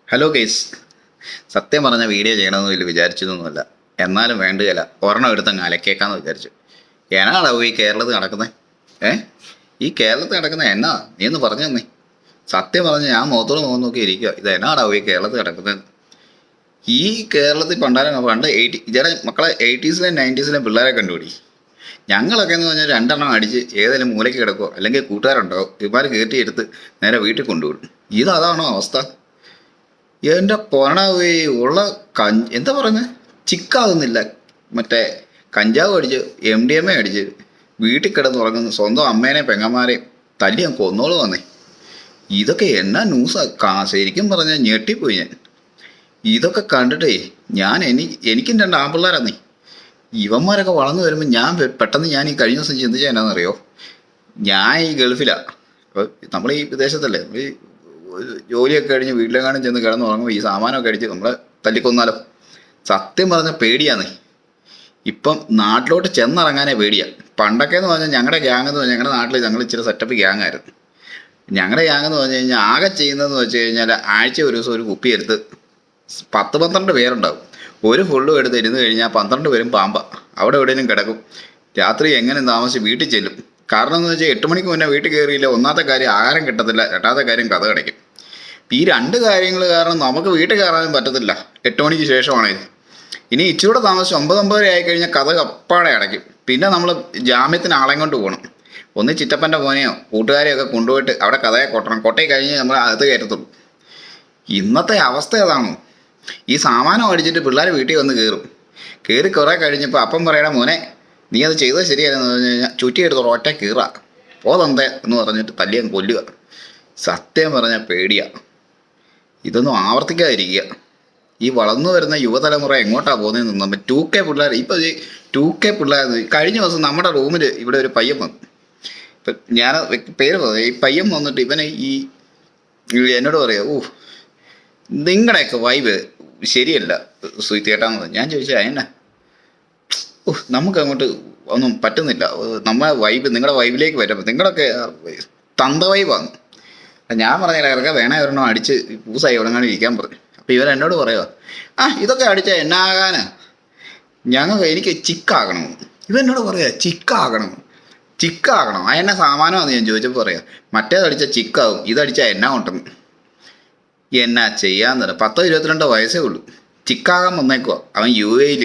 Hello guys, സത്യം പറഞ്ഞ video ചെയ്യണമെന്ന് വലിയ വിചാരിച്ചതൊന്നുമല്ല. എന്നാലും വേണ്ടുകയില്ല, ഒരെണ്ണം എടുത്തങ്ങ് അലക്കേക്കാന്ന് വിചാരിച്ചു. എന്നാടാവോ ഈ കേരളത്തിൽ നടക്കുന്നത്? ഈ കേരളത്തിൽ നടക്കുന്നത് എന്നാ? നീ ഒന്ന് പറഞ്ഞു തന്നെ. സത്യം പറഞ്ഞ് ഞാൻ മുഖത്തോട് മുഖം നോക്കി ഇരിക്കുക. ഇത് എന്നാടാവോ ഈ കേരളത്തിൽ നടക്കുന്നത്? ഈ കേരളത്തിൽ പണ്ട് ഇതേ മക്കളെ 80s-ലെയും 90s-ലെയും പിള്ളേരെ കണ്ടുപിടി. ഞങ്ങളൊക്കെ എന്ന് പറഞ്ഞാൽ രണ്ടെണ്ണം അടിച്ച് ഏതെങ്കിലും മൂലയ്ക്ക് കിടക്കുമോ അല്ലെങ്കിൽ കൂട്ടുകാരുണ്ടാവും, ഇവന്മാർ കയറ്റിയെടുത്ത് നേരെ വീട്ടിൽ കൊണ്ടുവിടും. ഇതാണോ അവസ്ഥ? എൻ്റെ പൊണവേ ഉള്ള എന്താ പറയുന്നത്, ചിക്കാകുന്നില്ല. മറ്റേ കഞ്ചാവ് അടിച്ച് MDMA അടിച്ച് വീട്ടിൽ കിടന്ന് ഉറങ്ങുന്നു. സ്വന്തം അമ്മേനെയും പെങ്ങന്മാരെയും തല്ലി ഞാൻ കൊന്നോളൂ വന്നേ. ഇതൊക്കെ എന്നാ ന്യൂസാ? ശരിക്കും പറഞ്ഞാൽ ഞെട്ടിപ്പോയി ഞാൻ. ഇതൊക്കെ കണ്ടിട്ടേ എനിക്കും രണ്ട് ആൺപിള്ളേരാന്നേ. ഇവന്മാരൊക്കെ വളർന്നു വരുമ്പോൾ പെട്ടെന്ന് ഞാൻ ഈ കഴിഞ്ഞ ദിവസം ചിന്തിച്ചാൽ എന്നാണെന്നറിയോ? ഞാൻ ഈ ഗൾഫിലാണ്. അപ്പോൾ നമ്മൾ ഈ വിദേശത്തല്ലേ, ജോലിയൊക്കെ കഴിഞ്ഞ് വീട്ടിലെങ്ങാനും ചെന്ന് കിടന്ന് ഉറങ്ങുമ്പോൾ ഈ സാമാനമൊക്കെ അടിച്ച് നമ്മളെ തല്ലിക്കൊന്നാലോ? സത്യം പറഞ്ഞാൽ പേടിയാന്നേ. ഇപ്പം നാട്ടിലോട്ട് ചെന്നിറങ്ങാനേ പേടിയാണ്. പണ്ടൊക്കെ എന്ന് പറഞ്ഞാൽ ഞങ്ങളുടെ ഗ്യാങ് എന്ന് പറഞ്ഞാൽ ഞങ്ങളുടെ നാട്ടിൽ ഞങ്ങൾ ഇച്ചിരി സെറ്റപ്പ് ഗ്യാങ് ആയിരുന്നു. ഞങ്ങളുടെ ഗ്യാങ് എന്ന് പറഞ്ഞു കഴിഞ്ഞാൽ ആകെ ചെയ്യുന്നതെന്ന് വെച്ച് കഴിഞ്ഞാൽ ആഴ്ച ഒരു ദിവസം ഒരു കുപ്പി എടുത്ത് 10-12 പേരുണ്ടാവും. ഒരു ഫുള്ളും എടുത്ത് ഇരുന്ന് കഴിഞ്ഞാൽ 12 പേരും പാമ്പ അവിടെ എവിടെയെങ്കിലും കിടക്കും. രാത്രി എങ്ങനെ താമസിച്ച് വീട്ടിൽ ചെല്ലും. കാരണം എന്ന് വെച്ചാൽ 8 മണിക്ക് മുന്നേ വീട്ടിൽ കയറിയില്ല. ഒന്നാമത്തെ കാര്യം ആഹാരം കിട്ടത്തില്ല, രണ്ടാമത്തെ കാര്യം കഥ കിടക്കും. ഈ രണ്ട് കാര്യങ്ങൾ കാരണം നമുക്ക് വീട്ടിൽ കയറാനും പറ്റത്തില്ല 8 മണിക്ക് ശേഷമാണെങ്കിൽ. ഇനി ഇച്ചിരൂടെ താമസിച്ച് 9-9 ആയിക്കഴിഞ്ഞാൽ കഥ കപ്പാടെ അടയ്ക്കും. പിന്നെ നമ്മൾ ജാമ്യത്തിന് ആളെ കൊണ്ട് പോകണം. ഒന്ന് ചിറ്റപ്പൻ്റെ മോനെയോ കൂട്ടുകാരെയൊക്കെ കൊണ്ടുപോയിട്ട് അവിടെ കഥയെ കൊട്ടണം. കൊട്ടയിൽ കഴിഞ്ഞ് നമ്മൾ അകത്ത് കയറ്റത്തുള്ളൂ. ഇന്നത്തെ അവസ്ഥ ഏതാണോ? ഈ സാമാനം അടിച്ചിട്ട് പിള്ളേർ വീട്ടിൽ വന്ന് കയറി കുറേ കഴിഞ്ഞപ്പോൾ അപ്പം പറയണ മോനെ നീ അത് ചെയ്തത് ശരിയായിരുന്നു പറഞ്ഞു കഴിഞ്ഞാൽ ചുറ്റിയെടുത്തോളൂ, ഒറ്റ കീറ പോതെന്തേ എന്ന് പറഞ്ഞിട്ട് തല്ലിയാൻ കൊല്ലുക. സത്യം പറഞ്ഞാൽ പേടിയാണ്. ഇതൊന്നും ആവർത്തിക്കാതിരിക്കുക. ഈ വളർന്നു വരുന്ന യുവതലമുറ എങ്ങോട്ടാണ് പോകുന്നതെന്ന് നമ്മൾ 2K പിള്ളേർ. ഇപ്പോൾ ഈ 2K പിള്ളേർ കഴിഞ്ഞ ദിവസം നമ്മുടെ റൂമിൽ ഇവിടെ ഒരു പയ്യൻ വന്നു. ഇപ്പം ഞാൻ പേര് പറഞ്ഞു. ഈ പയ്യൻ വന്നിട്ട് ഇവനെ എന്നോട് പറയാം, നിങ്ങളുടെയൊക്കെ വൈബ് ശരിയല്ല സുയിത്തേട്ടാന്ന് പറഞ്ഞു. ഞാൻ ചോദിച്ചാൽ എന്നാ? നമുക്ക് അങ്ങോട്ട് ഒന്നും പറ്റുന്നില്ല. നമ്മളെ വൈബ് നിങ്ങളുടെ വൈബിലേക്ക് വരുമ്പോൾ നിങ്ങളൊക്കെ തന്ത വൈബാണ്. ഞാൻ പറഞ്ഞില്ല, ഇറക്കം വേണേ ഒരെണ്ണം അടിച്ച് പൂസായി എവിടെങ്ങാനും ഇരിക്കാൻ പറഞ്ഞു. അപ്പോൾ ഇവൻ എന്നോട് പറയുക, ഇതൊക്കെ അടിച്ചാൽ എന്നാകാനാ? എനിക്ക് ചിക്കാകണം. ഇവൻ എന്നോട് പറയുക ചിക്കാകണം. എന്നെ സാമാനമാണെന്ന് ഞാൻ ചോദിച്ചപ്പോൾ പറയാം, മറ്റേതടിച്ചാൽ ചിക്കാവും, ഇതടിച്ചാൽ എന്നാ കൊണ്ടെന്ന്. എന്നാ ചെയ്യാന്ന് പറയാം. 10-22 വയസ്സേ ഉള്ളൂ, ചിക്കാകാൻ വന്നേക്കുവാ അവൻ UAE-ൽ.